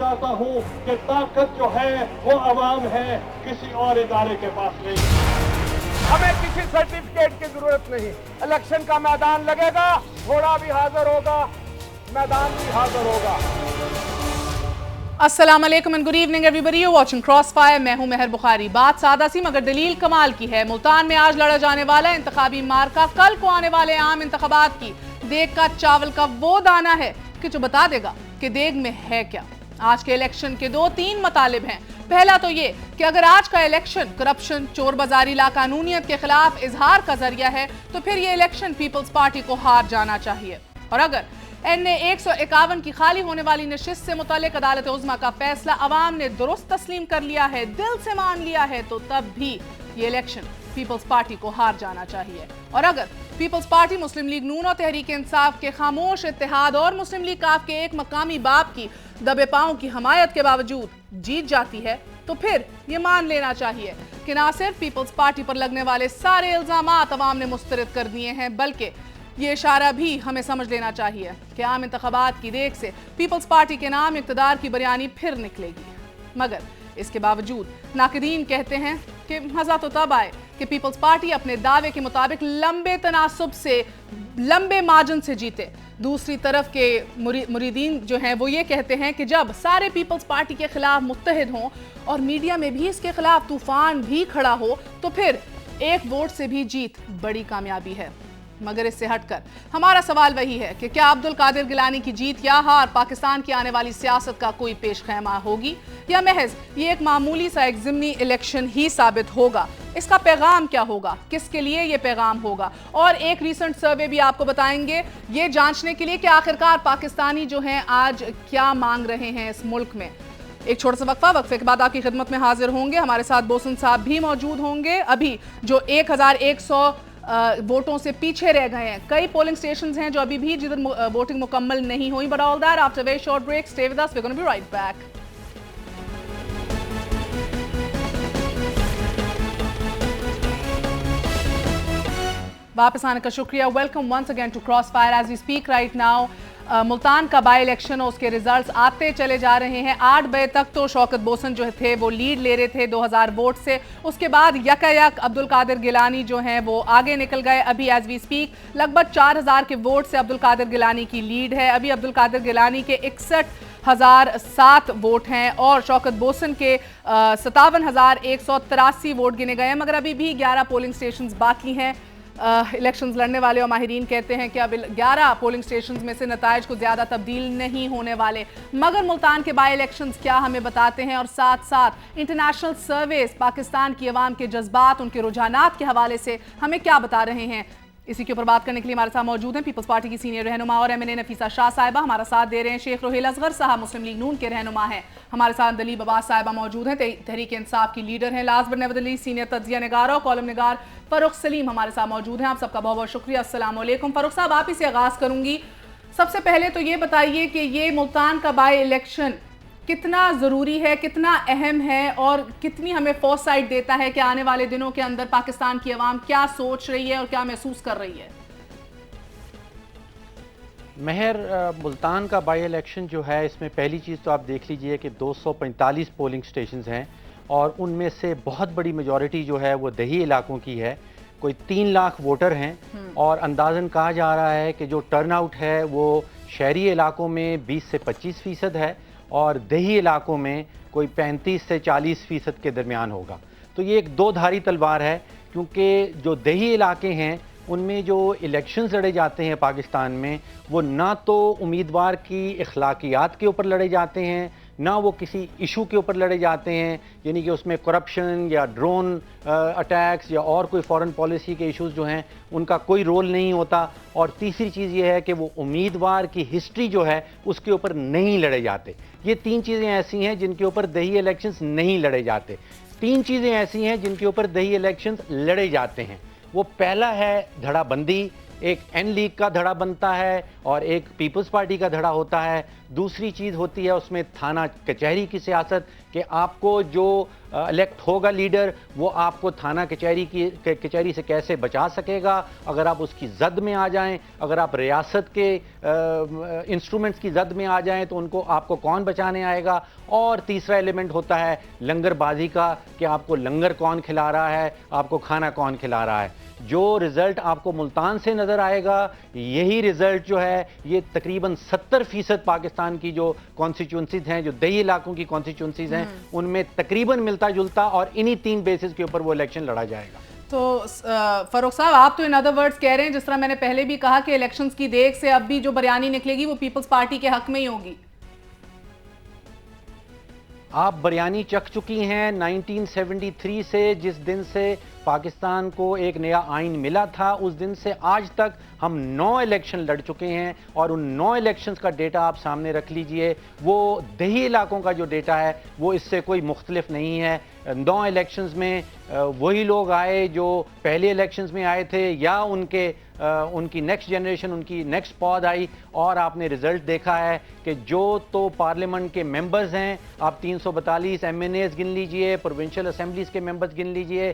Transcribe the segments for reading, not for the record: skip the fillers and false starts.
चाहता हूँ कि ताकत जो है वो अवाम है, किसी और इदारे के पास नहीं। हमें किसी सर्टिफिकेट की जरूरत नहीं, इलेक्शन का मैदान लगेगा, घोड़ा भी हाजिर होगा, मैदान भी हाजिर होगा। अस्सलाम वालेकुम and good evening everybody, you watching crossfire. मैं हूं मेहर बुखारी। बात सादा सी मगर दलील कमाल की है। मुल्तान में आज लड़ा जाने वाला इंतखाबी मार्का कल को आने वाले आम इंतखाबात की देग का चावल का वो दाना है कि जो बता देगा कि देग में है क्या। आज के इलेक्शन के 2-3 मतालिब हैं। पहला तो ये कि अगर आज का इलेक्शन करप्शन, चोर बाजारी, लाकानूनियत के खिलाफ इजहार का जरिया है तो फिर ये इलेक्शन पीपल्स पार्टी को हार जाना चाहिए। और अगर NA 151 की खाली होने वाली नशिस्त से मुतालिक अदालत उज़्मा का फैसला अवाम ने दुरुस्त तस्लीम कर लिया है, दिल से मान लिया है, तो तब भी ये इलेक्शन पीपल्स पार्टी को हार जाना चाहिए। और अगर पीपल्स पार्टी, मुस्लिम लीग नून और तहरीक इंसाफ के खामोश इत्तेहाद और मुस्लिम लीग काफ के एक मकामी बाप की दबे पांव की हमायत के बावजूद जीत जाती है तो फिर ये मान लेना चाहिए कि ना सिर्फ पीपल्स पार्टी पर लगने वाले सारे इल्जामात अवाम ने मुस्तरद कर दिए हैं, बल्कि ये इशारा भी हमें समझ लेना चाहिए कि आम इंतखाबात की देख से पीपल्स पार्टी के नाम इक़्तिदार की बयानी फिर निकलेगी। मगर इसके बावजूद नाक़दीन कहते हैं कि मज़ा तो तब आए कि पीपल्स पार्टी अपने दावे के मुताबिक लंबे तनासुब से, लंबे मार्जिन से जीते। दूसरी तरफ के मुरीदीन जो हैं वो ये कहते हैं कि जब सारे पीपल्स पार्टी के खिलाफ मुत्तहिद हों और मीडिया में भी इसके खिलाफ तूफान भी खड़ा हो तो फिर एक वोट से भी जीत बड़ी कामयाबी है। मगर इससे हटकर हमारा सवाल वही है कि क्या अब्दुल कादिर गिलानी की जीत या हार पाकिस्तान की आने वाली सियासत का कोई पेश खैमा होगी या महज ये एक मामूली सा एक ज़िमनी इलेक्शन ही साबित होगा। इसका पैगाम क्या होगा, किसके लिए ये पैगाम होगा। और एक रीसेंट सर्वे भी आपको बताएंगे ये जांचने के लिए कि आखिरकार पाकिस्तानी जो हैं आज क्या मांग रहे हैं इस मुल्क में। एक छोटा सा वक्फे के बाद आपकी खिदमत में हाजिर होंगे। हमारे साथ बोसन साहब भी मौजूद होंगे। अभी जो 1100 वोटों से पीछे रह गए हैं, कई पोलिंग स्टेशंस हैं जो अभी भी जिधर वोटिंग मुकम्मल नहीं हुई। But all that after very short break, stay with us, we are gonna be right back. वापस आने का शुक्रिया। Welcome once again to Crossfire. As we speak right now Multan का बाई इलेक्शन और उसके रिजल्ट्स आते चले जा रहे हैं। 8 बजे तक तो शौकत बोसन जो थे वो लीड ले रहे थे 2000 वोट से। उसके बाद यकायक अब्दुल कादिर गिलानी जो हैं वो आगे निकल गए। अभी एज वी स्पीक लगभग 4000 के वोट से अब्दुल कादिर गिलानी की लीड है। अभी अब्दुल कादिर गिलानी के 61,007 वोट हैं और शौकत बोसन के 57,183 वोट गिने गए हैं। मगर अभी भी 11 पोलिंग स्टेशंस बाकी हैं। इलेक्शंस लड़ने वाले और माहिरीन कहते हैं कि अब 11 पोलिंग स्टेशंस में से नताइज को ज़्यादा तब्दील नहीं होने वाले। मगर मुल्तान के बाई इलेक्शंस क्या हमें बताते हैं और साथ साथ इंटरनेशनल सर्वेस पाकिस्तान की आवाम के जज्बात, उनके रुझानात के हवाले से हमें क्या बता रहे हैं, इसी के ऊपर बात करने के लिए हमारे साथ मौजूद हैं पीपल्स पार्टी की सीनियर रहनुमा और MNA नफीसा शाह साहिबा। हमारा साथ दे रहे हैं शेख रोहेल असगर साहब, मुस्लिम लीग नून के रहनुमा हैं। हमारे साथ दलीब अब्बास साहिबा मौजूद हैं, तहरीक इंसाफ की लीडर हैं। Last but never the least senior तज्जिया निगार और कॉलम निगार फ़ारूक सलीम हमारे साथ मौजूद हैं। आप सबका बहुत बहुत शुक्रिया। अस्सलाम वालेकुम। फ़ारूक साहब, आप ही से आगाज़ करूंगी। सबसे पहले तो ये बताइए कि ये मुल्तान का बाई इलेक्शन कितना ज़रूरी है, कितना अहम है और कितनी हमें फोरसाइट देता है कि आने वाले दिनों के अंदर पाकिस्तान की आवाम क्या सोच रही है और क्या महसूस कर रही है। महर, मुल्तान का बाई इलेक्शन जो है इसमें पहली चीज़ तो आप देख लीजिए कि 245 पोलिंग स्टेशंस हैं और उनमें से बहुत बड़ी मेजॉरिटी जो है वो दही इलाकों की है। कोई 3 लाख वोटर हैं और अंदाज़न कहा जा रहा है कि जो टर्नआउट है वो शहरी इलाकों में 20 से 25% है और दही इलाकों में कोई 35 से 40% के दरमियान होगा। तो ये एक दो धारी तलवार है, क्योंकि जो दही इलाके हैं उनमें जो इलेक्शंस लड़े जाते हैं पाकिस्तान में वो ना तो उम्मीदवार की अखलाकियात के ऊपर लड़े जाते हैं, ना वो किसी इशू के ऊपर लड़े जाते हैं, यानी कि उसमें करप्शन या ड्रोन अटैक्स या और कोई फॉरेन पॉलिसी के इश्यूज जो हैं उनका कोई रोल नहीं होता। और तीसरी चीज़ ये है कि वो उम्मीदवार की हिस्ट्री जो है उसके ऊपर नहीं लड़े जाते। ये 3 चीज़ें ऐसी हैं जिनके ऊपर दही इलेक्शंस नहीं लड़े जाते। 3 चीज़ें ऐसी हैं जिनके ऊपर दही इलेक्शंस लड़े जाते हैं। वो पहला है धड़ाबंदी, एक N लीग का धड़ा बनता है और एक पीपल्स पार्टी का धड़ा होता है। दूसरी चीज़ होती है उसमें थाना कचहरी की सियासत, कि आपको जो इलेक्ट होगा लीडर वो आपको थाना कचहरी से कैसे बचा सकेगा। अगर आप उसकी जद में आ जाएं, अगर आप रियासत के इंस्ट्रूमेंट्स की जद में आ जाएं तो उनको आपको कौन बचाने आएगा। और तीसरा एलिमेंट होता है लंगरबाजी का, कि आपको लंगर कौन खिला रहा है, आपको खाना कौन खिला रहा है। जो रिज़ल्ट आपको मुल्तान से नज़र आएगा, यही रिज़ल्ट जो है ये तकरीबन 70% पाकिस्तान की जो कॉन्स्टिट्यूंसीज हैं, जो दही इलाकों की कॉन्स्टिट्यूंसीज हैं, उनमें तकरीबन मिलता जुलता, और इन्हीं 3 बेसिस के ऊपर वो इलेक्शन लड़ा जाएगा। तो फरूख साहब, आप तो इन अदर वर्ड्स कह रहे हैं, जिस तरह मैंने पहले भी कहा कि इलेक्शंस की देख से अब भी जो बयानी निकलेगी वो पीपल्स पार्टी के हक में ही होगी। आप बयानी चख चुकी हैं 1973 से, जिस दिन से पाकिस्तान को एक नया आइन मिला था, उस दिन से आज तक हम 9 इलेक्शन लड़ चुके हैं, और उन 9 इलेक्शंस का डेटा आप सामने रख लीजिए। वो दही इलाकों का जो डेटा है वो इससे कोई मुख्तलिफ नहीं है। 9 इलेक्शंस में वही लोग आए जो पहले इलेक्शंस में आए थे, या उनकी नेक्स्ट जनरेशन, उनकी नेक्स्ट पौध आई, और आपने रिजल्ट देखा है कि जो तो पार्लियामेंट के मेंबर्स हैं, आप 342 MNAs गिन लीजिए, प्रोविंशियल असेंबलीज के मेंबर्स गिन लीजिए,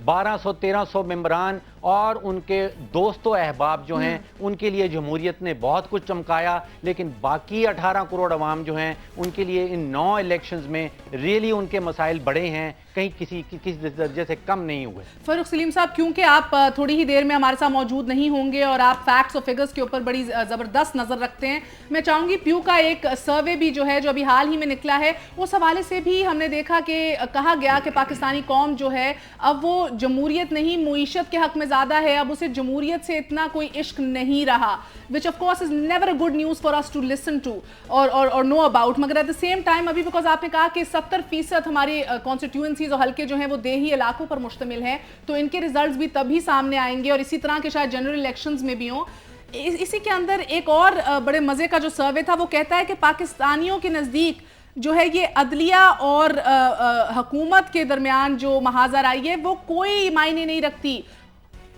1200-1300 मेंबरान और उनके दोस्तों अहबाब जो हैं, उनके लिए जमहूरियत ने बहुत कुछ चमकाया। लेकिन बाकी 18 करोड़ अवाम जो हैं, उनके लिए इन 9 इलेक्शंस में रियली उनके मसाइल बड़े हैं, कहीं किसी दर्जे से कम नहीं हुए। फरूख सलीम साहब, क्योंकि आप थोड़ी ही देर में हमारे साथ मौजूद नहीं होंगे और आप फैक्ट्स और फिगर्स के ऊपर बड़ी ज़बरदस्त नज़र रखते हैं, मैं चाहूँगी प्यू का एक सर्वे भी जो है, जो अभी हाल ही में निकला है, उस हवाले से भी हमने देखा कि कहा गया कि पाकिस्तानी कौम जो है अब वो जमहूरियत नहीं, मुईशत के हक में ज़्यादा है, अब उसे जमहूरियत से इतना कोई इश्क नहीं रहा, which of course is never a good news for us to listen to और नो अबाउट। मगर एट द सेम टाइम अभी बिकॉज आपने कहा कि 70% हमारी कॉन्स्टिट्यूंसीज और हल्के जो हैं वो देही इलाकों पर मुश्तमिल हैं, तो इनके रिजल्ट्स भी तभी सामने आएंगे, और इसी तरह के शायद जनरल इलेक्शंस में भी हों। इसी के अंदर एक और बड़े मज़े का जो सर्वे था वो कहता है कि पाकिस्तानियों के नज़दीक जो है ये अदलिया और हुकूमत के दरमियान जो महाजराई है वो कोई मायने नहीं रखती।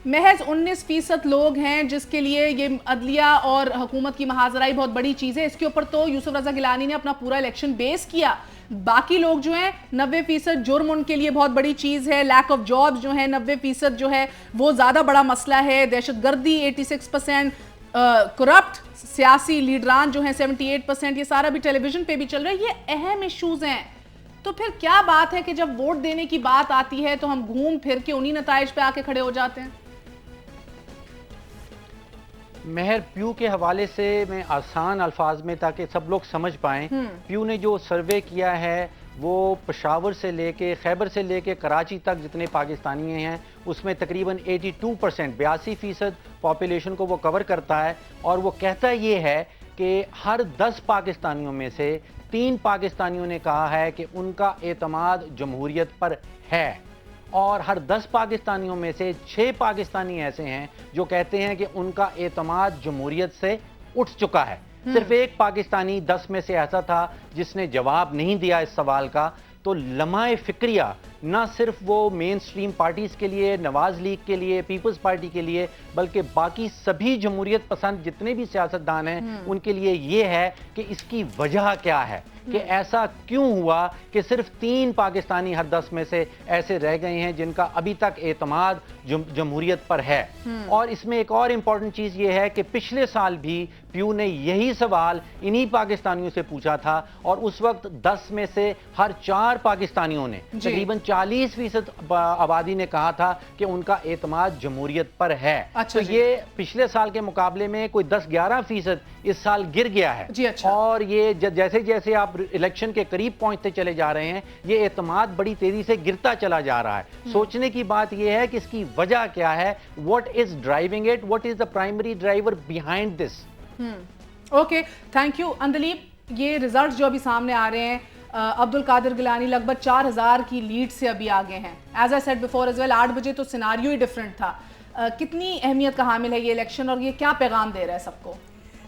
महज 19% लोग हैं जिसके लिए ये अदलिया और हुकूमत की महाजराई बहुत बड़ी चीज़ है। इसके ऊपर तो यूसुफ रज़ा गिलानी ने अपना पूरा इलेक्शन बेस किया। बाकी लोग जो हैं 90% जुर्म उनके लिए बहुत बड़ी चीज़ है, लैक ऑफ जॉब्स जो है 90% जो है वो ज़्यादा बड़ा मसला है, दहशतगर्दी 86%, करप्ट सियासी लीडरान जो हैं 78%, ये सारा भी टेलीविजन पे भी चल रहा है। ये अहम इश्यूज हैं। तो फिर क्या बात है कि जब वोट देने की बात आती है तो हम घूम फिर के उन्हीं नताइज पे आके खड़े हो जाते हैं। महर, प्यू के हवाले से मैं आसान अल्फाज में, ताकि सब लोग समझ पाएं, प्यू ने जो सर्वे किया है वो पेशावर से लेके, खैबर से लेके कराची तक जितने पाकिस्तानी हैं उसमें तकरीबन 82%, 82% पॉपुलेशन को वो कवर करता है। और वो कहता ये है कि हर 10 पाकिस्तानियों में से 3 पाकिस्तानियों ने कहा है कि उनका एतमाद जमहूरियत पर है, और हर 10 पाकिस्तानियों में से 6 पाकिस्तानी ऐसे हैं जो कहते हैं कि उनका एतमाद जमहूरियत से उठ चुका है। सिर्फ एक पाकिस्तानी 10 में से ऐसा था जिसने जवाब नहीं दिया इस सवाल का। तो लम्हाए फिक्रिया ना सिर्फ वो मेन स्ट्रीम पार्टीज़ के लिए, नवाज लीग के लिए, पीपल्स पार्टी के लिए, बल्कि बाकी सभी जमहूरियत पसंद जितने भी सियासतदान हैं उनके लिए ये है कि इसकी वजह क्या है, कि ऐसा क्यों हुआ कि सिर्फ 3 पाकिस्तानी हर 10 में से ऐसे रह गए हैं जिनका अभी तक एतमाद जमहूरियत पर है। और इसमें एक और इम्पॉर्टेंट चीज़ ये है कि पिछले साल भी प्यू ने यही सवाल इन्हीं पाकिस्तानियों से पूछा था, और उस वक्त 10 में से हर 4 पाकिस्तानियों ने, तकरीबन 40% आबादी ने कहा था कि उनका एतमाद जमहूरियत पर है। अच्छा, तो ये पिछले साल के मुकाबले में कोई 10-11% इस साल गिर गया है। जी, अच्छा। और ये जैसे जैसे आप इलेक्शन के करीब पहुंचते चले जा रहे हैं, ये एतमाद बड़ी तेजी से गिरता चला जा रहा है। सोचने की बात यह है कि इसकी वजह क्या है, what is driving it, what is the primary driver behind this. Okay, thank you Andleeb. ये रिजल्ट्स जो अभी सामने आ रहे हैं, अब्दुल कादिर गिलानी लगभग 4000 की लीड से अभी आगे हैं। As I said before as well, 8 बजे तो सिनारियो ही डिफरेंट था। कितनी अहमियत का हामिल है ये इलेक्शन, और ये क्या पैगाम दे रहा है सबको?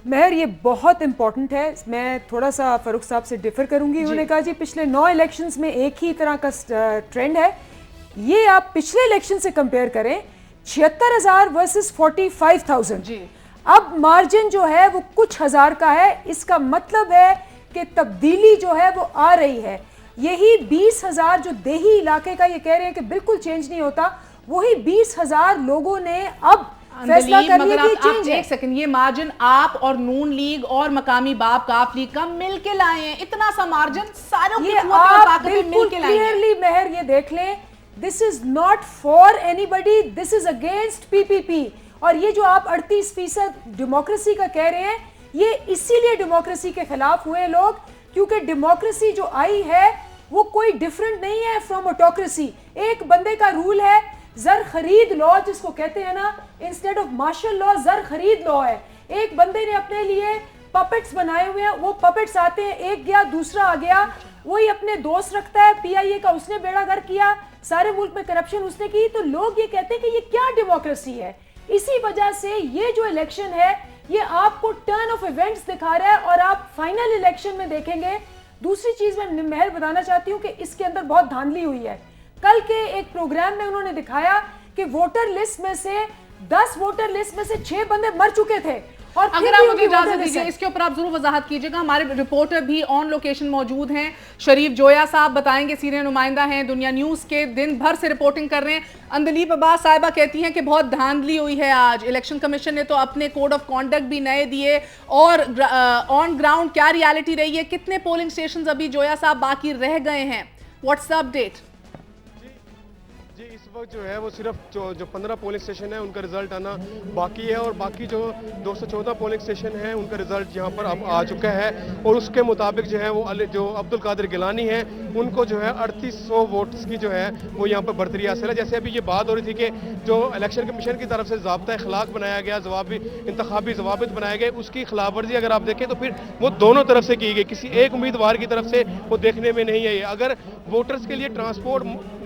महर, ये बहुत इंपॉर्टेंट है। मैं थोड़ा सा फ़ारूक साहब से डिफ़र करूंगी। उन्होंने कहा जी पिछले 9 इलेक्शंस में एक ही तरह का ट्रेंड है। ये आप पिछले इलेक्शन से कंपेयर करें, 76,000 वर्सेस 45,000। जी, अब मार्जिन जो है वो कुछ हज़ार का है। इसका मतलब है कि तब्दीली जो है वो आ रही है। यही 20,000 जो देही इलाके का ये कह रहे हैं कि बिल्कुल चेंज नहीं होता, वही 20,000 लोगों ने अब फैसला कर लिया कि चेंज है। एक सेकंड, ये मार्जिन आप और नून लीग और मकामी बाप काफ लीग का मिलके लाए हैं। इतना सा मार्जिन सारों की कुव्वत और ताकत मिलके लाए हैं। क्लियरली मेहर ये देख लें, this is not for anybody, this is against PPP. और ये जो आप 38% डेमोक्रेसी का कह रहे हैं, ये इसीलिए डेमोक्रेसी के खिलाफ हुए लोग, क्योंकि डेमोक्रेसी जो आई है वो कोई डिफरेंट नहीं है फ्रॉम ऑटोक्रेसी। एक बंदे का रूल है, जर खरीद लॉ जिसको कहते हैं ना, इंस्टेड ऑफ मार्शल लॉ जर खरीद लॉ है। एक बंदे ने अपने लिए पपेट्स बनाए हुए हैं, वो पपेट्स आते हैं, एक गया दूसरा आ गया, वही अपने दोस्त रखता है। पीआईए का उसने बेड़ागर किया, सारे मुल्क में करप्शन उसने की, तो लोग ये कहते हैं कि ये क्या डेमोक्रेसी है। इसी वजह से ये जो इलेक्शन है ये आपको टर्न ऑफ इवेंट्स दिखा रहा है और आप फाइनल इलेक्शन में देखेंगे। दूसरी चीज मैं महल बताना चाहती हूँ कि इसके अंदर बहुत धांधली हुई है। कल के एक प्रोग्राम में उन्होंने दिखाया कि वोटर लिस्ट में से 10 वोटर लिस्ट में से 6 बंदे मर चुके थे। और अगर आप मुझे इजाजत दीजिए, इसके ऊपर आप जरूर वजाहत कीजिएगा। हमारे रिपोर्टर भी ऑन लोकेशन मौजूद हैं, शरीफ जोया साहब बताएंगे, सीनियर नुमाइंदा हैं, दुनिया न्यूज़ के, दिन भर से रिपोर्टिंग कर रहे हैं। अंदलीब अब्बास साहिबा कहती हैं कि बहुत धांधली हुई है आज। इलेक्शन कमीशन ने तो अपने कोड ऑफ कॉन्डक्ट भी नए दिए, और ऑन ग्राउंड क्या रियलिटी रही है, कितने पोलिंग स्टेशन अभी जोया साहब बाकी रह गए हैं, व्हाट्स द अपडेट? जी इस वक्त जो है वो सिर्फ जो 15 पोलिंग स्टेशन है उनका रिजल्ट आना बाकी है, और बाकी जो 214 पोलिंग स्टेशन है उनका रिजल्ट यहाँ पर अब आ चुका है। और उसके मुताबिक जो है वो जो अब्दुल कादिर गिलानी है उनको जो है 3800 वोट्स की जो है वो यहाँ पर बरतरी हासिल है। जैसे अभी ये बात हो रही थी कि जो इलेक्शन कमीशन की तरफ से ज़ाब्ता इखलाक बनाया गया, इंतखाबी जवाबित बनाए गए, उसकी खिलाफ वर्जी अगर आप देखें तो फिर वो दोनों तरफ से की गई, किसी एक उम्मीदवार की तरफ से वो देखने में नहीं है। अगर वोटर्स के लिए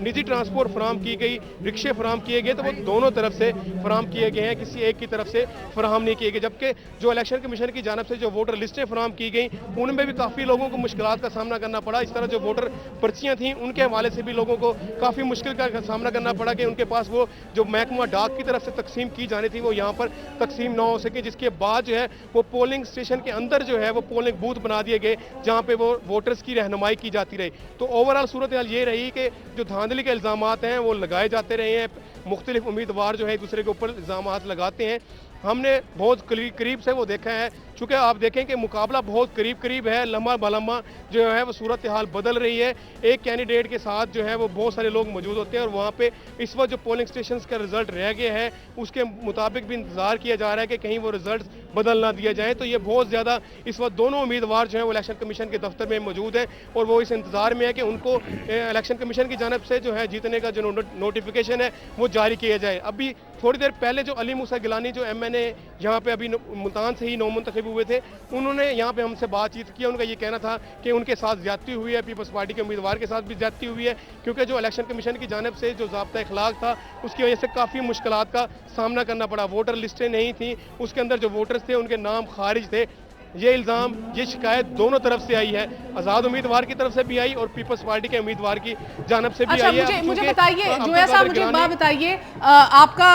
निजी ट्रांसपोर्ट फराम की गई, रिक्शे फराम किए गए, तो वो दोनों तरफ से फराम किए गए हैं, किसी एक की तरफ से फराम नहीं किए गए। जबकि जो इलेक्शन कमीशन की जानब से जो वोटर लिस्टें फराम की गई उनमें भी काफ़ी लोगों को मुश्किलात का सामना करना पड़ा। इस तरह जो वोटर पर्चियाँ थीं उनके हवाले से भी लोगों को काफ़ी मुश्किल का सामना करना पड़ा कि उनके पास वो जो महकमा डाक की तरफ से तकसीम की जानी थी वो यहाँ पर तकसीम ना हो सके, जिसके बाद जो है वो पोलिंग स्टेशन के अंदर जो है वो पोलिंग बूथ बना दिए गए जहाँ पे वो वोटर्स की रहनुमाई की जाती रही। तो ओवरऑल सूरत हाल ये रही कि जो धांधली के इल्ज़ामात हैं वो लगाए जाते रहे हैं, मुख्तलिफ उम्मीदवार जो है एक दूसरे के ऊपर इल्ज़ामात लगाते हैं। हमने बहुत करीब से वो देखा है, चूँकि आप देखें कि मुकाबला बहुत करीब है, लम्हा बलम्हा जो है वो सूरत हाल बदल रही है। एक कैंडिडेट के साथ जो है वो बहुत सारे लोग मौजूद होते हैं, और वहाँ पे इस वक्त जो पोलिंग स्टेशन का रिजल्ट रह गया है उसके मुताबिक भी इंतजार किया जा रहा है कि कहीं वो रिजल्ट बदल ना दिया जाए। तो ये बहुत ज़्यादा इस वक्त दोनों उम्मीदवार जो हैं वो इलेक्शन कमीशन के दफ्तर में मौजूद हैं, और वो इस इंतजार में है कि उनको इलेक्शन कमीशन की जानब से जो है जीतने का जो नोटिफिकेशन है वो जारी किया जाए। अभी थोड़ी देर पहले जो अली मूसा गिलानी जो MNA यहाँ पे अभी मुल्तान से ही नौमुंतखब हुए थे, उन्होंने यहाँ पे हमसे बातचीत किया। उनका ये कहना था कि उनके साथ ज्यादती हुई है, पीपल्स पार्टी के उम्मीदवार के साथ भी ज्यादती हुई है, क्योंकि जो इलेक्शन कमीशन की जानब से जो ज़ाब्ता इखलाक था उसकी वजह से काफ़ी मुश्किलात का सामना करना पड़ा। वोटर लिस्टें नहीं थी, उसके अंदर जो वोटर्स थे उनके नाम खारिज थे। ये इल्ज़ाम, ये शिकायत दोनों तरफ से आई है, आज़ाद उम्मीदवार की तरफ से भी आई और पीपल्स पार्टी के उम्मीदवार की जानब से भी आई है। मुझे बताइए जोया साहब, मुझे एक बात बताइए, आपका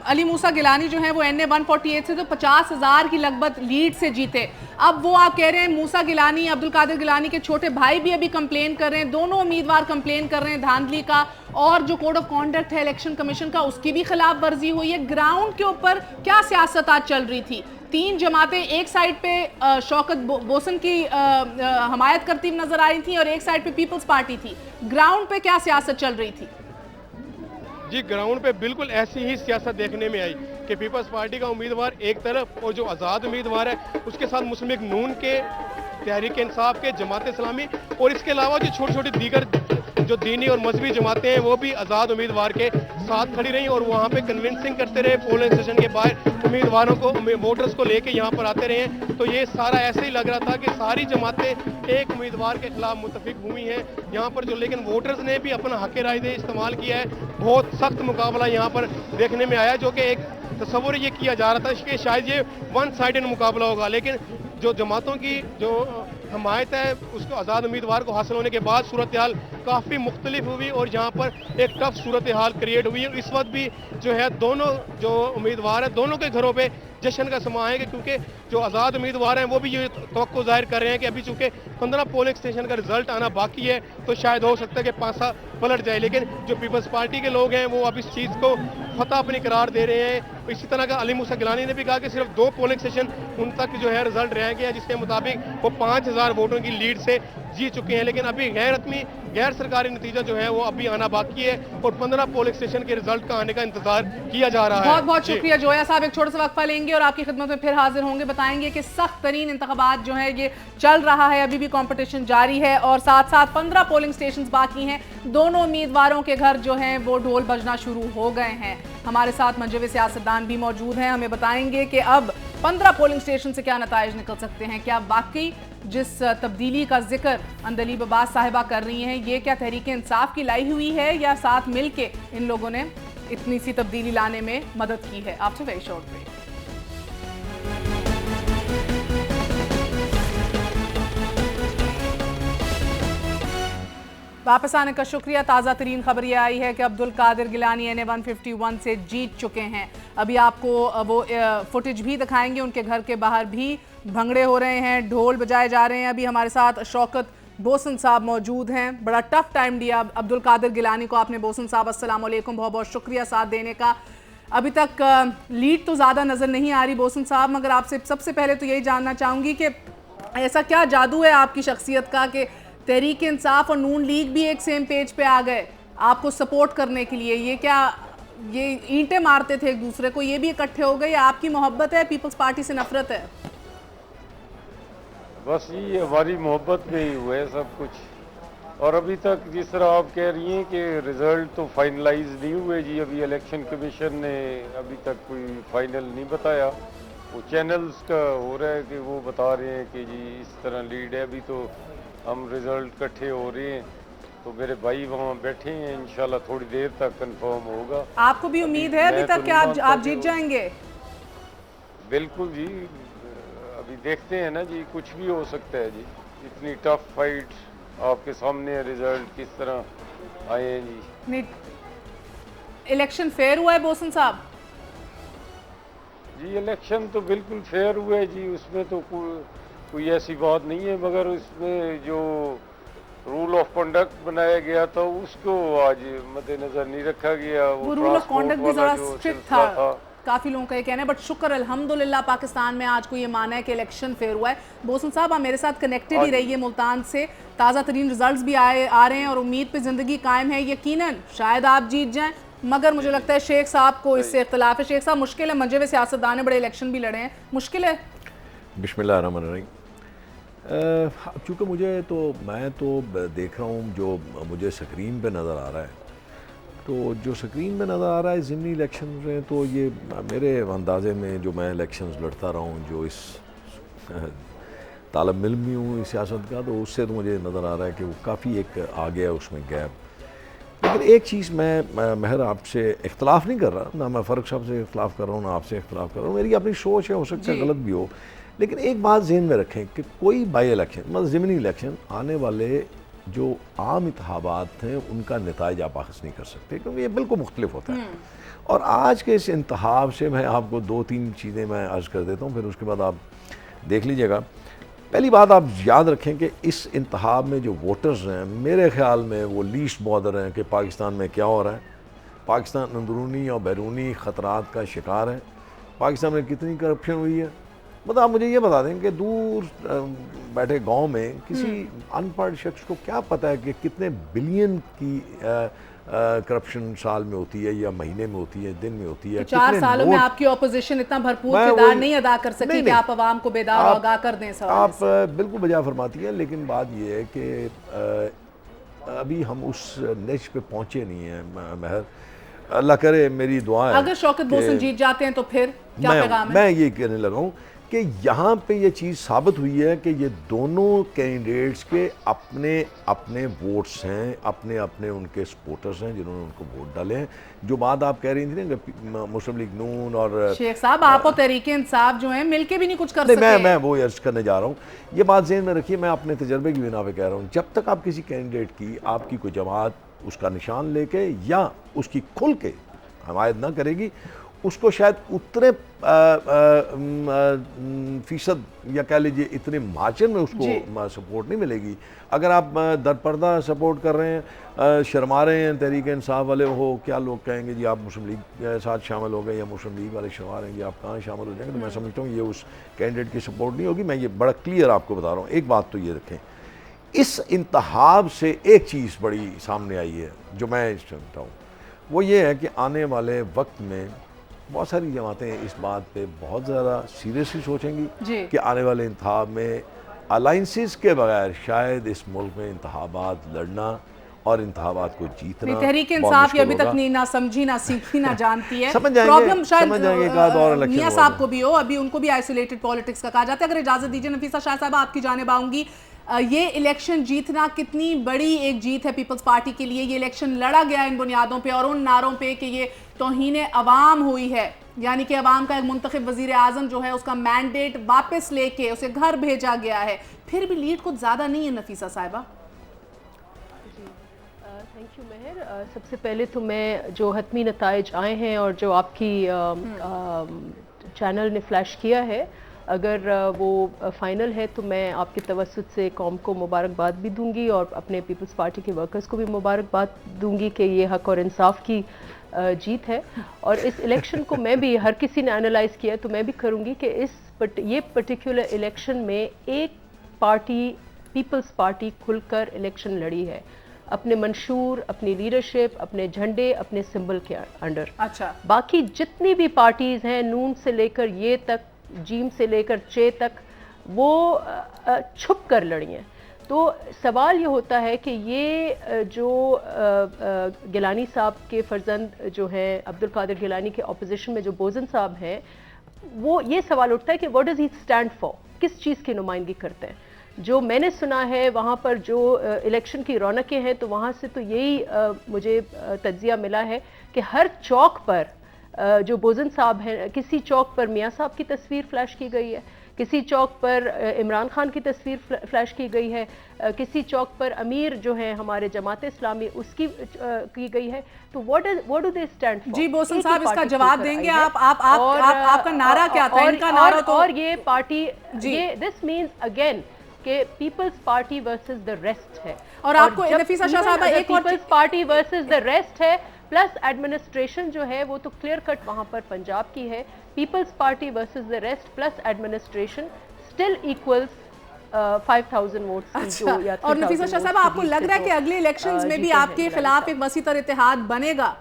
अली मूसा गिलानी जो है वो NA 148 से तो 50,000 की लगभग लीड से जीते। अब वो आप कह रहे हैं मूसा गिलानी, अब्दुल कादिर गिलानी के छोटे भाई भी अभी कंप्लेन कर रहे हैं, दोनों उम्मीदवार कंप्लेन कर रहे हैं धांधली का, और जो कोड ऑफ कॉन्डक्ट है इलेक्शन कमीशन का उसकी भी खिलाफ वर्जी हुई है। ग्राउंड के ऊपर क्या सियासत आज चल रही थी? 3 जमातें एक साइड पे शौकत बोसन की हमायत करती नजर आ रही थी और एक साइड पे पीपल्स पार्टी थी। ग्राउंड पे क्या सियासत चल रही थी? जी ग्राउंड पे बिल्कुल ऐसी ही सियासत देखने में आई कि पीपल्स पार्टी का उम्मीदवार एक तरफ और जो आज़ाद उम्मीदवार है उसके साथ मुस्लिम लीग नून के, तहरीक इंसाफ के, जमात इस्लामी और इसके अलावा जो छोटी छोटी दीगर जो दीनी और मजहबी जमातें हैं वो भी आज़ाद उम्मीदवार के साथ खड़ी रही और वहाँ पे कन्विंसिंग करते रहे, पोलिंग स्टेशन के बाहर उम्मीदवारों को, वोटर्स को लेके यहाँ पर आते रहे। तो ये सारा ऐसे ही लग रहा था कि सारी जमातें एक उम्मीदवार के खिलाफ मुतफिक हुई हैं यहाँ पर जो, लेकिन वोटर्स ने भी अपना हक राय दे इस्तेमाल किया है। बहुत सख्त मुकाबला यहाँ पर देखने में आया, जो कि एक तस्वुर ये किया जा रहा था कि शायद ये वन साइडेड मुकाबला होगा, लेकिन जो जमातों की जो हमायत है उसको आज़ाद उम्मीदवार को हासिल होने के बाद सूरत हाल काफ़ी मुख्तलिफ हुई और यहाँ पर एक टफ सूरत हाल क्रिएट हुई। इस वक्त भी जो है दोनों जो उम्मीदवार है दोनों के घरों पे जश्न का समा है, क्योंकि जो आज़ाद उम्मीदवार हैं वो भी ये तवक्को जाहिर कर रहे हैं कि अभी चूँकि 15 पोलिंग स्टेशन का रिजल्ट आना बाकी है तो शायद हो सकता है कि पासा पलट जाए। लेकिन जो पीपल्स पार्टी के लोग हैं वो अब इस चीज़ को फतह अपनी करार दे रहे हैं। इसी तरह का अली मूसा गिलानी ने भी कहा कि सिर्फ 2 पोलिंग स्टेशन उन तक जो है रिजल्ट रह गया, जिसके मुताबिक वो 5000 वोटों की लीड से जीत चुके हैं। लेकिन अभी गैर सरकारी नतीजा जो है वो अभी आना बाकी है और 15 पोलिंग स्टेशन के रिजल्ट का आने का इंतजार किया जा रहा है। बहुत बहुत शुक्रिया जोया साहब। एक छोटा सा वक्फा लेंगे और आपकी खिदमत में फिर हाजिर होंगे। बताएंगे कि सख्त तरीन इंतखाबात जो है ये चल रहा है, अभी भी कंपटीशन जारी है और साथ साथ 15 पोलिंग स्टेशन बाकी हैं। दोनों उम्मीदवारों के घर जो हैं वो ढोल बजना शुरू हो गए हैं। हमारे साथ मंजवे सियासतदान भी मौजूद हैं, हमें बताएंगे कि अब 15 पोलिंग स्टेशन से क्या नताइज निकल सकते हैं। क्या वाकई जिस तब्दीली का जिक्र अंदलीब अब्बास साहिबा कर रही हैं ये क्या तहरीक इंसाफ की लाई हुई है या साथ मिल के इन लोगों ने इतनी सी तब्दीली लाने में मदद की है। After very short break. वापस आने का शुक्रिया। ताज़ा तरीन खबर ये आई है कि अब्दुल कादिर गिलानी NA 151 से जीत चुके हैं। अभी आपको वो फुटेज भी दिखाएंगे, उनके घर के बाहर भी भंगड़े हो रहे हैं, ढोल बजाए जा रहे हैं। अभी हमारे साथ शौकत बोसन साहब मौजूद हैं। बड़ा टफ टाइम दिया अब्दुल कादिर गिलानी को आपने बोसन साहब, अस्सलाम वालेकुम, बहुत बहुत शुक्रिया साथ देने का। अभी तक लीड तो ज़्यादा नज़र नहीं आ रही बोसन साहब, मगर आपसे सबसे पहले तो यही जानना चाहूँगी कि ऐसा क्या जादू है आपकी शख्सियत का कि तहरीक इंसाफ और नून लीग भी एक सेम पेज पे आ गए आपको सपोर्ट करने के लिए? ये क्या ये ईंटें मारते थे एक दूसरे को, ये भी इकट्ठे हो गए? या आपकी मोहब्बत है, पीपल्स पार्टी से नफरत है? बस ये हमारी मोहब्बत में ही हुआ है सब कुछ। और अभी तक जिस तरह आप कह रही हैं कि रिजल्ट तो फाइनलाइज नहीं हुए जी, अभी इलेक्शन कमीशन ने अभी तक कोई फाइनल नहीं बताया। वो चैनल्स का हो रहा है कि वो बता रहे हैं कि जी इस तरह लीड है। अभी तो हम रिजल्ट इकट्ठे हो रहे हैं तो मेरे भाई वहाँ बैठे हैं, इंशाल्लाह थोड़ी देर तक कंफर्म होगा। आपको भी उम्मीद है अभी तक कि आप जीत जाएंगे? बिल्कुल जी, अभी देखते हैं ना जी, कुछ भी हो सकता है जी। इतनी टफ फाइट आपके सामने है, रिजल्ट किस तरह आए हैं जी। इलेक्शन फेयर हुआ है बोसन साहब? जी इलेक्शन तो बिल्कुल फेयर हुआ है जी, उसमें तो कोई ऐसी बात नहीं है, मगर उसमें जो रूल ऑफ कंडक्ट बनाया गया था उसको आज मद्देनजर नहीं रखा गया। वो रूल ऑफ कंडक्ट भी ज़रा स्ट्रिक्ट था, काफ़ी लोगों का ये कहना है। बट शुक्र अल्हम्दुलिल्लाह पाकिस्तान में आज को ये माना है कि इलेक्शन फेयर हुआ है। बोसन साहब आप मेरे साथ कनेक्टेड ही रहिए मुल्तान से, ताज़ा तरीन रिजल्ट्स भी आ रहे हैं और उम्मीद पे ज़िंदगी कायम है। यकीनन शायद आप जीत जाएं, मगर मुझे लगता है शेख साहब को इससे इख्तलाफ है। शेख साहब मुश्किल है, मंजे हुए सियासतदान ने बड़े इलेक्शन भी लड़े हैं, मुश्किल है? बिस्मिल्लाहिर्रहमानिर्रहीम। चूँकि मैं तो देख रहा हूँ जो मुझे स्क्रीन पे नज़र आ रहा है, तो जो स्क्रीन पे नज़र आ रहा है ज़िमनी इलेक्शन में, तो ये मेरे अंदाज़े में जो मैं इलेक्शंस लड़ता रहा हूँ, जो इस तालब इल्म में हूँ इस सियासत का, तो उससे तो मुझे नज़र आ रहा है कि वो काफ़ी एक आ गया है उसमें गैप। लेकिन एक चीज़ मैं महर आपसे इख्तलाफ नहीं कर रहा, ना मैं फ़र्क साहब से इख्तलाफ कर रहा हूँ ना आपसे इख्तलाफ कर रहा हूँ, मेरी अपनी सोच है, हो सकता है गलत भी हो। लेकिन एक बात ज़हन में रखें कि कोई बाई इलेक्शन मतलब ज़िमनी इलेक्शन आने वाले जो आम इंतखाबात हैं उनका नताइज आप अख़ज़ नहीं कर सकते, क्योंकि ये बिल्कुल मुख्तलिफ होता है। और आज के इस इंतखाब से मैं आपको 2-3 चीज़ें मैं अर्ज़ कर देता हूँ, फिर उसके बाद आप देख लीजिएगा। पहली बात आप याद रखें कि इस इंतखाब में जो वोटर्स हैं, मेरे ख़्याल में वो लीस्ट बॉदर हैं कि पाकिस्तान में क्या हो रहा है। पाकिस्तान अंदरूनी और बैरूनी ख़तरात का शिकार है। पाकिस्तान में कितनी करप्शन हुई है, मतलब आप मुझे ये बता दें कि दूर बैठे गांव में किसी अनपढ़ शख्स को क्या पता है कि कितने बिलियन की करप्शन साल में होती है या महीने में होती है, दिन में होती है। 4 सालों में आपकी ऑपोजिशन इतना भरपूर किरदार नहीं अदा कर सकी कि आप आवाम को बेदार और आगाह कर दें। आप बिल्कुल बजा फरमाती हैं, लेकिन बात ये है कि अभी हम उस निच पे पहुंचे नहीं हैं। महर अल्लाह करे, मेरी दुआ है अगर शौकत बोसन जीत जाते हैं तो फिर क्या पैगाम है? मैं ये कहने लगा हूँ कि यहाँ पे ये चीज़ साबित हुई है कि ये दोनों कैंडिडेट्स के अपने अपने वोट्स हैं, अपने अपने उनके सपोर्टर्स हैं जिन्होंने उनको वोट डाले हैं। जो बात आप कह रही थी ना कि मुस्लिम लीग नून और शेख साहब आप और तहरीक इंसाफ जो है मिलके भी नहीं कुछ कर सकते। मैं वो अर्ज करने जा रहा हूँ, ये बात ज़हन में रखिए। मैं अपने तजर्बे की बिना पे कह रहा हूँ, जब तक आप किसी कैंडिडेट की आपकी कोई जमात उसका निशान लेके या उसकी खुल के हमायत ना करेगी, उसको शायद उतने फीसद या कह लीजिए इतने मार्जिन में उसको सपोर्ट नहीं मिलेगी। अगर आप दरपर्दा सपोर्ट कर रहे हैं, शर्मा रहे हैं, तहरीक इंसाफ वाले हो, क्या लोग कहेंगे जी आप मुस्लिम लीग के साथ शामिल हो गए, या मुस्लिम लीग वाले शर्मा रहे हैं कि आप कहाँ शामिल हो जाएंगे, तो मैं समझता हूँ ये उस कैंडिडेट की सपोर्ट नहीं होगी। मैं ये बड़ा क्लियर आपको बता रहा हूँ। एक बात तो ये रखें, इस इंतहाब से एक चीज़ बड़ी सामने आई है जो मैं समझता हूँ, वो ये है कि आने वाले वक्त में बहुत सारी जमातें इस बात पे बहुत ज़्यादा सीरियसली सोचेंगी कि आने वाले इंतखाब में अलाइंसेस के बगैर शायद इस मुल्क में इंतखाबात लड़ना और इंतखाबात को जीतना। तहरीक इंसाफ ये अभी तक नहीं ना समझी, ना सीखी, ना जानती है। समझ जाएंगे, प्रॉब्लम शायद मियां साहब को भी हो, अभी उनको भी आइसोलेटेड पॉलिटिक्स का कहा जाता है। अगर इजाजत दीजिए नफीसा शाह साहब, आपकी जानिब आऊंगी। ये इलेक्शन जीतना कितनी बड़ी एक जीत है पीपल्स पार्टी के लिए। ये इलेक्शन लड़ा गया इन बुनियादों पे और उन नारों पे कि ये तौहीन अवाम हुई है, यानी कि अवाम का एक मुंतखब वजीर आजम जो है उसका मैंडेट वापस लेके उसे घर भेजा गया है। फिर भी लीड कुछ ज़्यादा नहीं है नफीसा साहिबा। थैंक यू मेहर। सबसे पहले तो मैं जो हतमी नताइज आए हैं और जो आपकी चैनल ने फ्लैश किया है, अगर वो फाइनल है तो मैं आपके तवस्सुत से कौम को मुबारकबाद भी दूंगी और अपने पीपल्स पार्टी के वर्कर्स को भी मुबारकबाद दूंगी कि ये हक और इंसाफ की जीत है। और इस इलेक्शन को मैं भी, हर किसी ने एनालाइज़ किया तो मैं भी करूंगी कि ये पर्टिकुलर इलेक्शन में एक पार्टी, पीपल्स पार्टी खुलकर इलेक्शन लड़ी है, अपने मंशूर, अपनी लीडरशिप, अपने झंडे, अपने सिंबल के अंडर। अच्छा, बाकी जितनी भी पार्टीज़ हैं, नून से लेकर ये तक, जीम से लेकर चे तक, वो छुप कर लड़ी हैं। तो सवाल ये होता है कि ये जो गिलानी साहब के फर्जंद जो हैं, अब्दुल कादिर गिलानी के ऑपोजिशन में जो बोजन साहब हैं, वो ये सवाल उठता है कि what does he stand for, किस चीज़ की नुमाइंदगी करते हैं। जो मैंने सुना है वहाँ पर जो इलेक्शन की रौनकें हैं, तो वहाँ से तो यही मुझे तज्जिया मिला है कि हर चौक पर जो बोजन साहब हैं, किसी चौक पर मियाँ साहब की तस्वीर फ्लैश की गई है, किसी चौक पर इमरान खान की तस्वीर फ्लैश की गई है, किसी चौक पर अमीर जो है हमारे जमात इस्लामी उसकी की गई है। तो what do they stand for? जी बोसन साहब इसका जवाब देंगे आप आपका नारा क्या था? इनका नारा तो और ये पार्टी, ये दिस मीन्स अगेन कि People's Party versus the rest है। और आपको नफीसा शाह साहब एक और People's Party versus the rest है, प्लस एडमिनिस्ट्रेशन जो है वो तो क्लियर कट वहाँ पर पंजाब की है। People's Party versus the rest plus administration still equals 5000 votes. अच्छा, और नफीसा शाह साहब आपको लग रहा है कि अगले इलेक्शंस में भी आपके खिलाफ एक वसी तर इत्तेहाद बनेगा?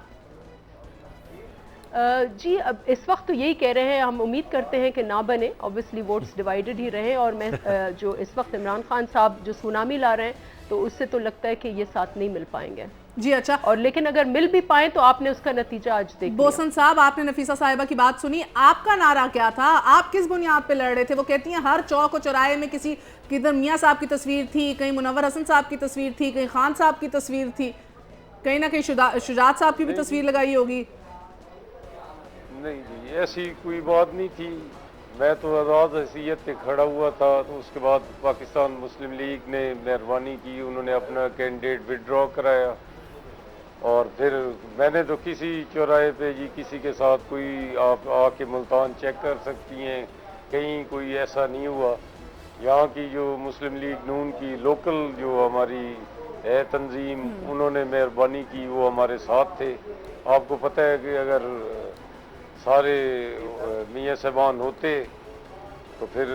जी अब इस वक्त तो यही कह रहे हैं, हम उम्मीद करते हैं कि ना बने, ऑब्वियसली वोट्स डिवाइडेड ही रहे। और मैं जो इस वक्त इमरान खान साहब जो सुनामी ला रहे हैं, तो उससे तो लगता है कि ये साथ नहीं मिल पाएंगे। जी अच्छा, और लेकिन अगर मिल भी पाए तो आपने उसका नतीजा आज देख लिया। बोसन साहब, आपने नफीसा साहिबा की बात सुनी, आपका नारा क्या था? आप किस बुनियाद पे लड़ रहे थे? वो कहती हैं हर चौक और चौराहे में किसी किधर मियाँ साहब की तस्वीर थी, कहीं मुनव्वर हसन साहब की तस्वीर थी, कहीं खान साहब की तस्वीर थी, कहीं ना कहीं शुजात साहब की भी तस्वीर लगाई होगी। नहीं जी, ऐसी कोई बात नहीं थी। मैं तो आज़ाद हैसियत पे खड़ा हुआ था। तो उसके बाद पाकिस्तान मुस्लिम लीग ने मेहरबानी की, उन्होंने अपना कैंडिडेट विड्रॉ कराया। और फिर मैंने तो किसी चौराहे पे जी किसी के साथ कोई आप आके मुल्तान चेक कर सकती हैं, कहीं कोई ऐसा नहीं हुआ। यहाँ की जो मुस्लिम लीग नून की लोकल जो हमारी है तंजीम, उन्होंने मेहरबानी की, वो हमारे साथ थे। आपको पता है कि अगर सारे मियाँ साहबान होते तो फिर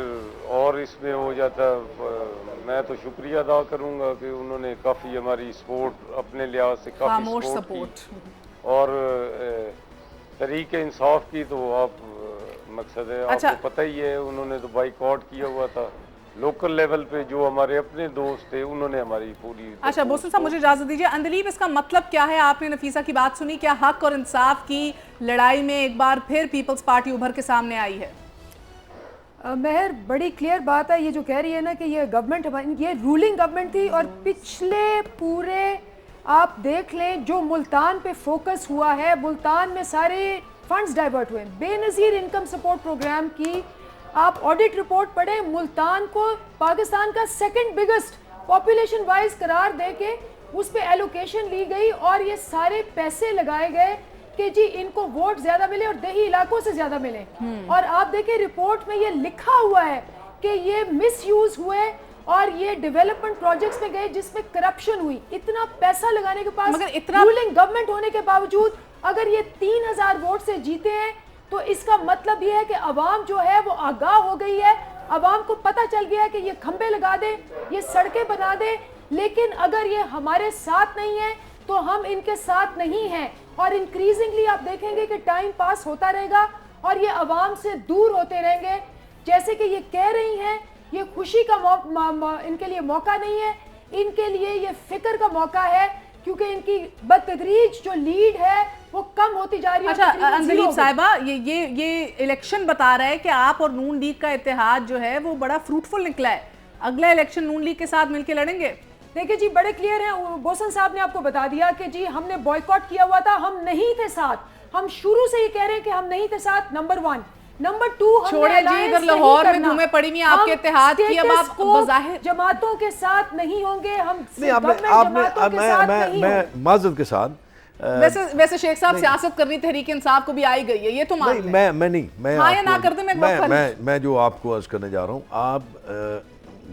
और इसमें हो जाता। मैं तो शुक्रिया अदा करूँगा कि उन्होंने काफ़ी हमारी सपोर्ट अपने लिहाज से काफ़ी सपोर्ट की। और तहरीक इंसाफ की तो आप मकसद है, अच्छा, आपको पता ही है, उन्होंने तो बाइकआउट किया हुआ था। लोकल लेवल पे जो हमारे अपने दोस्त थे उन्होंने हमारी पूरी। अच्छा बोसन साहब, मुझे इजाजत दीजिए। अंदलीब, इसका मतलब क्या है? आपने नफीसा की बात सुनी, क्या हक और इंसाफ की लड़ाई में एक बार फिर पीपल्स पार्टी उभर के सामने आई है? मेहर, बड़ी क्लियर बात है ये जो कह रही है ना कि ये गवर्नमेंट, ये रूलिंग गवर्नमेंट थी। और पिछले पूरे आप देख लें जो मुल्तान पे फोकस हुआ है, मुल्तान में सारे फंड्स डाइवर्ट हुए, बेनज़ीर इनकम सपोर्ट प्रोग्राम की आप ऑडिट रिपोर्ट पढ़े, मुल्तान को पाकिस्तान का सेकंड बिगेस्ट पॉपुलेशन वाइज करार दे के उस पर एलोकेशन ली गई और ये सारे पैसे लगाए गए कि जी इनको वोट ज्यादा मिले और देही इलाकों से ज्यादा मिले। और आप देखिए रिपोर्ट में ये लिखा हुआ है कि ये मिसयूज हुए और ये डेवलपमेंट प्रोजेक्ट्स में गए जिसमें करप्शन हुई। इतना पैसा लगाने के पास, मगर इतना रूलिंग गवर्नमेंट होने के बावजूद अगर ये 3000 वोट से जीते हैं तो इसका मतलब ये है कि अवाम जो है वो आगाह हो गई है, अवाम को पता चल गया है कि ये खंबे लगा दे, ये सड़कें बना दे, लेकिन अगर ये हमारे साथ नहीं है तो हम इनके साथ नहीं हैं। और इंक्रीजिंगली आप देखेंगे कि टाइम पास होता रहेगा और ये अवाम से दूर होते रहेंगे। जैसे कि ये कह रही हैं, ये खुशी का इनके लिए मौका नहीं है, इनके लिए ये फिक्र का मौका है, क्योंकि इनकी बतदरीज जो लीड है वो कम होती जा रही है। अच्छा अंजलि साहिबा, ये इलेक्शन बता रहा है कि आप और नून लीग का इत्तेहाद जो है वो बड़ा फ्रूटफुल निकला है। अगला इलेक्शन नून लीग के साथ मिलकर लड़ेंगे? देखिए जी बड़े क्लियर हैं, बोसन साहब ने आपको बता दिया कि जी हमने बॉयकॉट किया हुआ था, हम नहीं थे साथ। हम शुरू से ही कह रहे हैं कि हम नहीं थे साथ, नंबर 1। नंबर 2, छोड़े जी, इधर लाहौर में धूमें पड़ी हुई आपके इत्तेहाद की, अब आप बज़ाहिर जमातों के साथ नहीं होंगे, हम मैं माजरत के साथ वैसे शेख साहब सियासत करनी तहरीक इंसाफ को भी आई गई है, ये तो मान लें। मैं हाँ या ना कर दे, मैं जो आपको अर्ज करने जा रहा हूँ, आप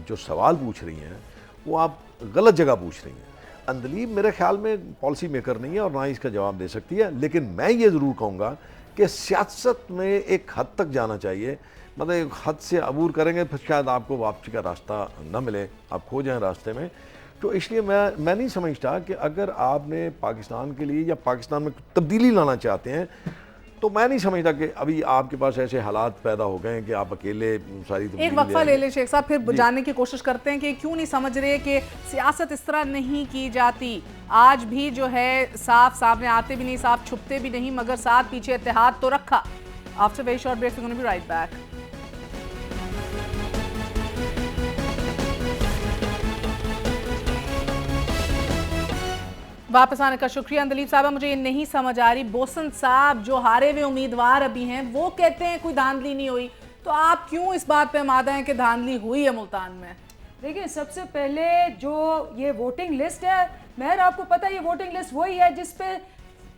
जो सवाल पूछ रही हैं वो आप गलत जगह पूछ रही हैं। अंदलीब मेरे ख्याल में पॉलिसी मेकर नहीं है और ना ही इसका जवाब दे सकती है, लेकिन मैं ये ज़रूर कहूँगा कि सियासत में एक हद तक जाना चाहिए। मतलब एक हद से अबूर करेंगे फिर शायद आपको वापसी का रास्ता न मिले, आप खो जाएं रास्ते में। तो इसलिए मैं नहीं समझता कि अगर आपने पाकिस्तान के लिए या पाकिस्तान में तब्दीली लाना चाहते हैं तो मैं नहीं समझता कि अभी आपके पास ऐसे हालात पैदा हो गए हैं कि आप अकेले सारी एक वक्फा ले ले शेख साहब, फिर जानने की कोशिश करते हैं कि क्यों नहीं समझ रहे कि सियासत इस तरह नहीं की जाती। आज भी जो है साफ सामने आते भी नहीं, साफ छुपते भी नहीं, मगर साथ पीछे इत्तेहाद तो रखा। After very short break we gonna be right back. वापस आने का शुक्रिया अंदलीब साहबा। मुझे ये नहीं समझ आ रही, बोसन साहब जो हारे हुए उम्मीदवार अभी हैं वो कहते हैं कोई धांधली नहीं हुई, तो आप क्यों इस बात पे आमादा हैं कि धांधली हुई है मुल्तान में? देखिए सबसे पहले जो ये वोटिंग लिस्ट है, महर आपको पता है ये वोटिंग लिस्ट वही है जिसपे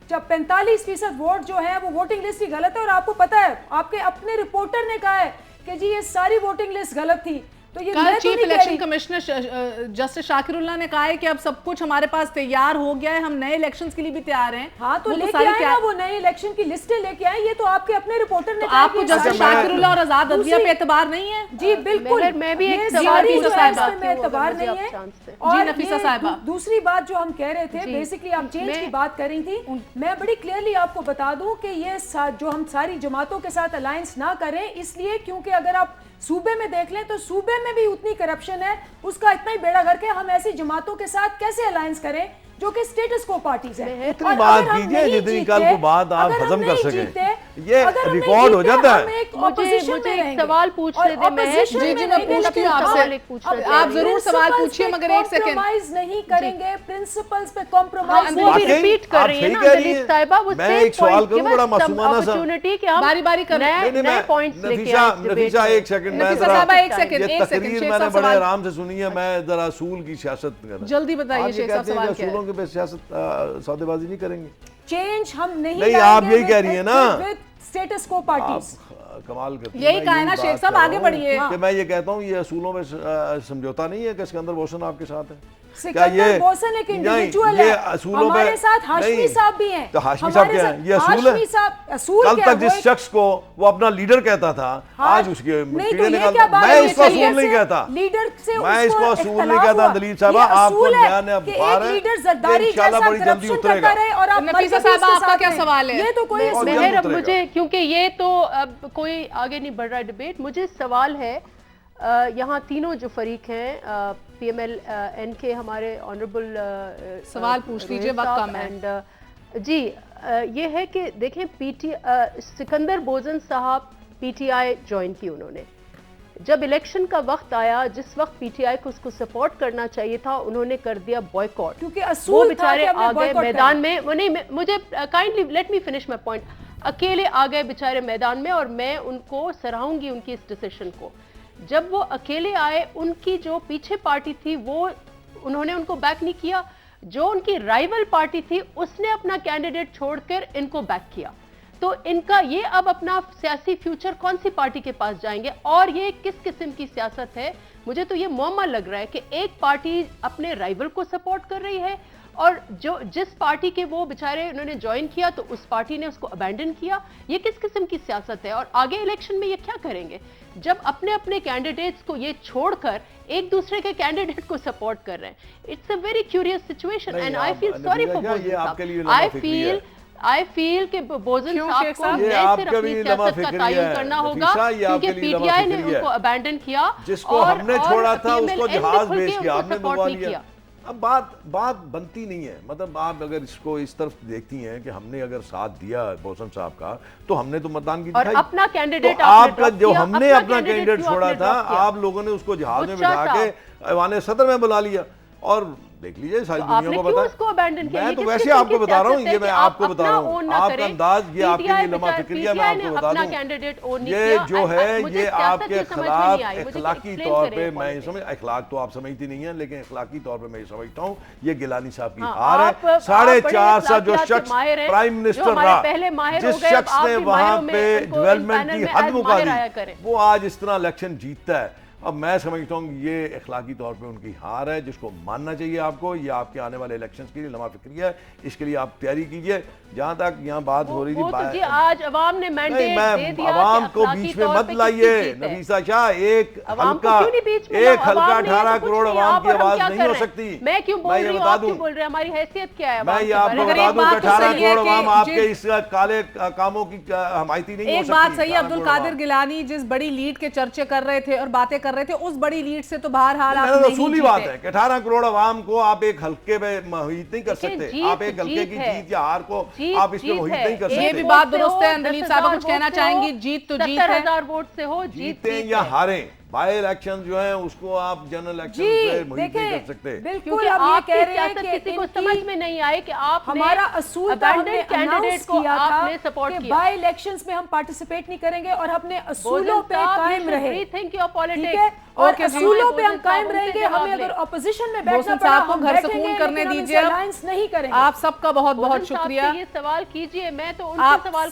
जब 45% वोट जो है वो वोटिंग लिस्ट ही गलत है। और आपको पता है आपके अपने रिपोर्टर ने कहा है कि जी ये सारी वोटिंग लिस्ट गलत थी। तो ये कल चीफ इलेक्शन कमिश्नर जस्टिस शाकिरुल्लाह ने कहा है कि अब सब कुछ हमारे पास तैयार हो गया है, हम नए इलेक्शंस के लिए भी तैयार हैं। हाँ तो लेके आए ना, वो नए इलेक्शन की लिस्टें लेके आए। ये तो आपके अपने रिपोर्टर ने कहा। आपको जस्टिस शाकिरुल्लाह और आजाद अदलिया पे एतबार नहीं है? जी बिल्कुल, मैं भी एक सवाल एतबार नहीं है। और नफीसा साहिबा दूसरी बात जो हम कह रहे थे, बेसिकली आप चेंज की बात कर रही थी, मैं बड़ी क्लियरली आपको बता दूं कि ये जो हम सारी जमातों के साथ अलायंस ना करें, इसलिए क्योंकि अगर आप सूबे में देख लें तो सूबे में भी उतनी करप्शन है, उसका इतना ही बेड़ा गर्क है। हम ऐसी जमातों के साथ कैसे अलायंस करें जो कि स्टेटस को पार्टीज है? इतनी बात कीजिए जितनी कल को बात आप हजम कर सके, ये रिकॉर्ड हो जाता है। मुझे एक सवाल पूछने दे। मैं पूछती हूँ आपसे, आप जरूर सवाल पूछिए मगर एक सेकंड। कॉम्प्रोमाइज नहीं करेंगे, प्रिंसिपल्स पे कॉम्प्रोमाइज वो भी रिपीट कर रही है ना अंजलि साहिबा। वो मैं एक सवाल करूं बड़ा मासूमाना सा, अपॉर्चुनिटी कि हम बारी-बारी कर नए पॉइंट्स लेके आए। नफीसा एक सेकंड, मैं नफीसा साहब एक सेकंड, ये तकरीर मैंने बड़े आराम से सुनी है, मैं जरा असूल की सियासत कर। जल्दी बताइए शेख साहब सवाल क्या है? असूलों के पे सियासत सौदेबाजी नहीं करेंगे। चेंज हम नहीं, आप यही कह रही है ना, स्टेटस को पार्टीज कमाल करती है। यही कहा है ना शेख साहब, आगे बढ़िए। कि मैं ये कहता हूँ ये असूलों में समझौता नहीं है कि सिकंदर बोसन आपके साथ है। सिकंदर बोसन एक इंडिविजुअल है, हमारे साथ हाशमी साहब भी हैं। तो हाशमी साहब क्या है? ये असूल है। कल तक जिस शख्स को वो अपना लीडर कहता था, आज उसके कीड़े निकालता। मैं इसको असूल नहीं कहता, लीडर से मैं इसको असूल नहीं कहता। दलील साहब आपको ध्यान है, लीडर जरदारी जैसा बड़ी जल्दी उतरेगा। और आप नफीसा साहब आपका क्या सवाल है? ये तो कोई मुझे, क्योंकि ये तो अब कोई आगे नहीं बढ़ रहा डिबेट, मुझे सवाल है यहाँ तीनों जो फरीक हैं, PML N के हमारे ऑनरेबल सवाल पूछ लीजिए, वक्त कम है। एंड जी ये है कि देखें सिकंदर बोसन साहब PTI ज्वाइन की उन्होंने, जब इलेक्शन का वक्त आया, जिस वक्त PTI को उसको सपोर्ट करना चाहिए था, उन्होंने कर दिया बॉयकॉट, क्योंकि वो बेचारे आ गए मैदान में। वो नहीं, मुझे kindly let me finish my point. अकेले आ गए बेचारे मैदान में और मैं उनको सराहूंगी उनकी इस डिसीजन को। जब वो अकेले आए, उनकी जो पीछे पार्टी थी वो उन्होंने उनको बैक नहीं किया। जो उनकी राइवल पार्टी थी उसने अपना कैंडिडेट छोड़कर इनको बैक किया। तो इनका ये अब अपना सियासी फ्यूचर कौन सी पार्टी के पास जाएंगे, और ये किस किस्म की सियासत है? मुझे तो ये मुअम्मा लग रहा है कि एक पार्टी अपने राइवल को सपोर्ट कर रही है, और जिस पार्टी के वो बेचारे उन्होंने ज्वाइन किया तो उस पार्टी ने उसको अबैंडन किया। ये किस किस्म की सियासत है? और आगे इलेक्शन में ये क्या करेंगे जब अपने अपने कैंडिडेट्स को ये छोड़कर एक दूसरे के कैंडिडेट को सपोर्ट कर रहे हैं? It's a very curious situation and I feel sorry for बोजन साहब। आई फील कि बोजन साहब को नए सिर्फ अपनी सियासत का तायुन करना होगा, क्योंकि पीटीआई ने उनको अबैंडन किया, जिसको हमने छोड़ा था उसको जहाज भेज के आपने मंगवा लिया। अब बात बनती नहीं है। मतलब आप अगर इसको इस तरफ देखती हैं कि हमने अगर साथ दिया बोसन साहब का तो हमने तो मतदान की और अपना कैंडिडेट तो आपका जो हमने अपना कैंडिडेट छोड़ा था आप लोगों ने उसको जहाज में बिठा के ऐवान सदर में बुला लिया। और देख लीजिए सारी दुनिया को पता है। मैं तो वैसे आपको बता रहा हूँ, ये मैं आपको बता रहा हूँ, आपका अंदाज ये आपके लिए लम्हा फिक्रिया, मैं आपको बता दूं ये जो है ये आपके खिलाफ इखलाकी तौर पे, मैं समझ इखलाक तो आप समझती नहीं है लेकिन इखलाकी तौर पे मैं समझता हूँ ये गिलानी साहब की हार है। 4.5 जो शख्स प्राइम मिनिस्टर रहा, जिस शख्स ने वहां पे डेवलपमेंट की हद मुका दी, वो आज इस तरह इलेक्शन जीतता है। अब मैं समझता हूँ ये इखलाकी तौर पे उनकी हार है, जिसको मानना चाहिए आपको। ये आपके आने वाले इलेक्शंस के लिए लम्हा फिक्रिया है, इसके लिए आप तैयारी कीजिए। जहां तक यहाँ बात हो रही थी तो आज अवाम ने मैंडेट दे दिया, अवाम को बीच में मत लाइए नफीसा शाह। एक हल्का 18 करोड़ अवाम की आवाज नहीं हो सकती। मैं क्यों बोल रही हूँ, आप क्यों बोल रहे हैं? हमारी हैसियत क्या है? मैं ये आपको बता दूं कि 18 करोड़ अवाम आपके इस काले कामों की हमायती नहीं हो सकती। एक बात सही, अब्दुल कादिर गिलानी जिस बड़ी लीड के चर्चे कर रहे थे और बातें कर रहे थे, उस बड़ी लीड से तो बहरहाल आप नहीं असूली बात है कि 18 करोड़ अवाम को आप एक हल्के में मोहित नहीं कर सकते। आप एक हल्के की जीत या हार को आप इसमें मोहित नहीं कर सकते। ये भी बात दुरुस्त है। अंदलीब साहब कुछ कहना चाहेंगी? जीत तो जीत है, 70,000 वोट से हो, जीतें या हारें, बाय इलेक्शन जो है उसको आप जनरल इलेक्शन से मोहित नहीं कर सकते। बिल्कुल आप ये कह रहे हैं कि किसी को समझ में नहीं आए कि आप हमारा असूल था, हमने कैंडिडेट को आपने सपोर्ट किया, बाय इलेक्शंस में हम पार्टिसिपेट नहीं करेंगे और अपने असूलों पे कायम रहे। रीथिंक योर पॉलिटिक्स, और असूलों पे हम कायम रहेंगे। हमें अगर ऑपोजिशन में बैठना पड़ा, हम घर सुकून करने दीजिए, अलायंस नहीं करेंगे। आप सबका बहुत बहुत शुक्रिया। ये सवाल कीजिए, मैं तो उनसे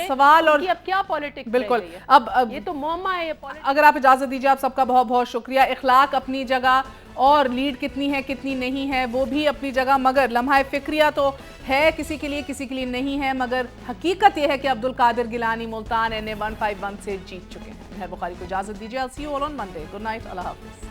सवाल और अब क्या पॉलिटिक्स। बिल्कुल, अब ये तो मुअम्मा है। अगर आप इजाजत दीजिए, आप सबका बहुत बहुत शुक्रिया। इखलाक अपनी जगह और लीड कितनी है कितनी नहीं है वो भी अपनी जगह, मगर लम्हा फिक्रिया तो है किसी के लिए नहीं है। मगर हकीकत यह है कि अब्दुल कादिर गिलानी मुल्तान NA 151 से जीत चुके हैं। मेहर बुखारी को इजाजत दीजिए। I'll see you all on Monday. Good night. Allah Hafiz.